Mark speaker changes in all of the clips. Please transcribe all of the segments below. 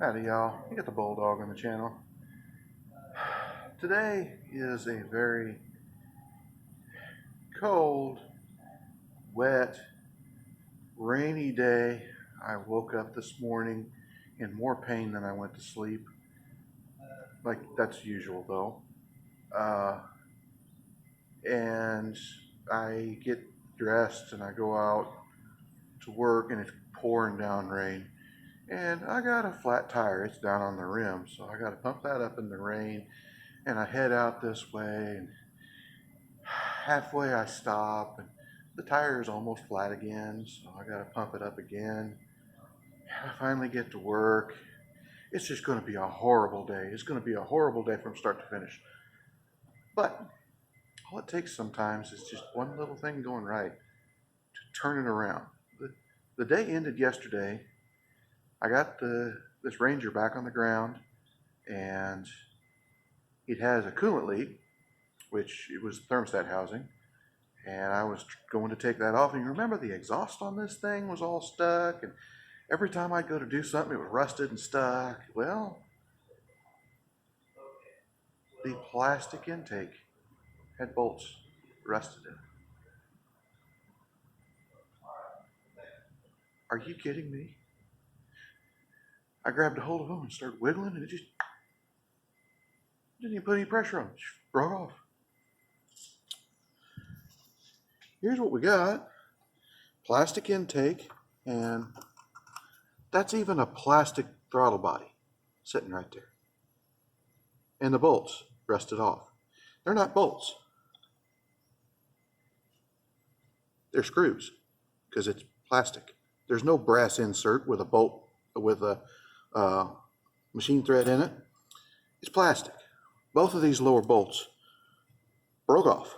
Speaker 1: Howdy y'all, you got the Bulldog on the channel. Today is a very cold, wet, rainy day. I woke up this morning in more pain than I went to sleep. Like, that's usual though. And I get dressed and I go out to work and it's pouring down rain. And I got a flat tire, it's down on the rim, so I got to pump that up in the rain. And I head out this way, and halfway I stop, and the tire is almost flat again, so I got to pump it up again. And I finally get to work. It's just going to be a horrible day. It's going to be a horrible day from start to finish. But all it takes sometimes is just one little thing going right to turn it around. The day ended yesterday. I got this Ranger back on the ground, and it has a coolant leak, which it was thermostat housing, and I was going to take that off. And you remember the exhaust on this thing was all stuck, and every time I'd go to do something, it was rusted and stuck. Well, the plastic intake had bolts rusted in it. Are you kidding me? I grabbed a hold of them and started wiggling, and it just didn't even put any pressure on it. It just broke off. Here's what we got. Plastic intake, and that's even a plastic throttle body sitting right there. And the bolts rusted off. They're not bolts. They're screws, because it's plastic. There's no brass insert with a bolt with a machine thread in it. It's plastic. Both of these lower bolts broke off,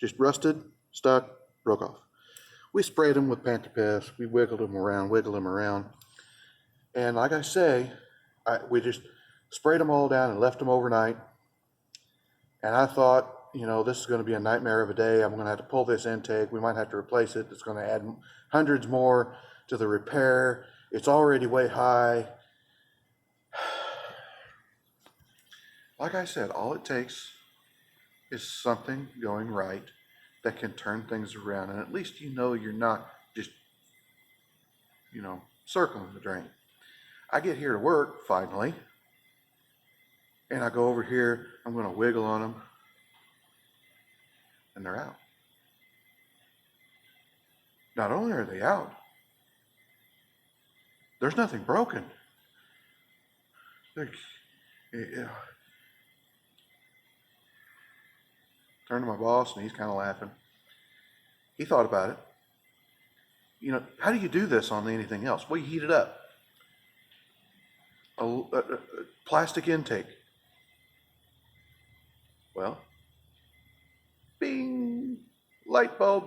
Speaker 1: just rusted, stuck, broke off. We sprayed them with Panther Pest. We wiggled them around. And like I say, we just sprayed them all down and left them overnight. And I thought, you know, this is going to be a nightmare of a day. I'm going to have to pull this intake. We might have to replace it. It's going to add hundreds more to the repair. It's already way high. Like I said, all it takes is something going right that can turn things around, and at least you know you're not just, circling the drain. I get here to work finally, and I go over here, I'm going to wiggle on them, and they're out. Not only are they out, there's nothing broken. Turned to my boss, and he's kind of laughing. He thought about it. How do you do this on anything else? Well, you heat it up. A plastic intake. Well, bing, light bulb.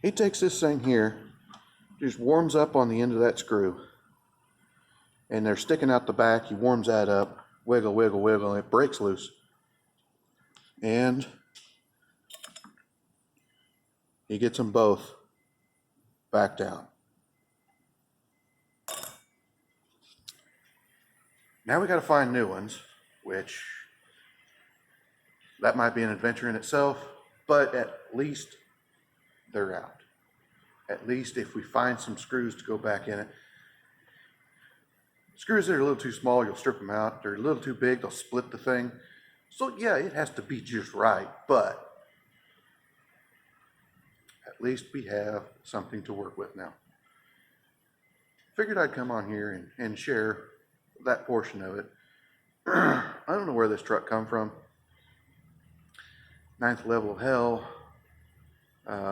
Speaker 1: He takes this thing here, just warms up on the end of that screw, and they're sticking out the back. He warms that up, wiggle, wiggle, wiggle, and it breaks loose. And he gets them both back down. Now we got to find new ones, which that might be an adventure in itself, but at least they're out. At least if we find some screws to go back in it. Screws that are a little too small, you'll strip them out. They're a little too big, they'll split the thing. So yeah, it has to be just right, but at least we have something to work with now. Figured I'd come on here and share that portion of it. I don't know where this truck come from. 9th level of hell.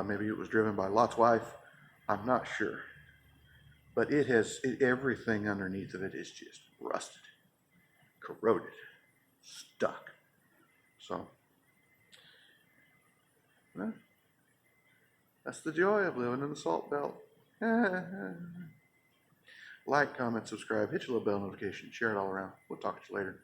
Speaker 1: Maybe it was driven by Lot's wife. I'm not sure. But everything underneath of it is just rusted, corroded, stuck. So, well, that's the joy of living in the Salt Belt. Like, comment, subscribe, hit your little bell notification, share it all around. We'll talk to you later.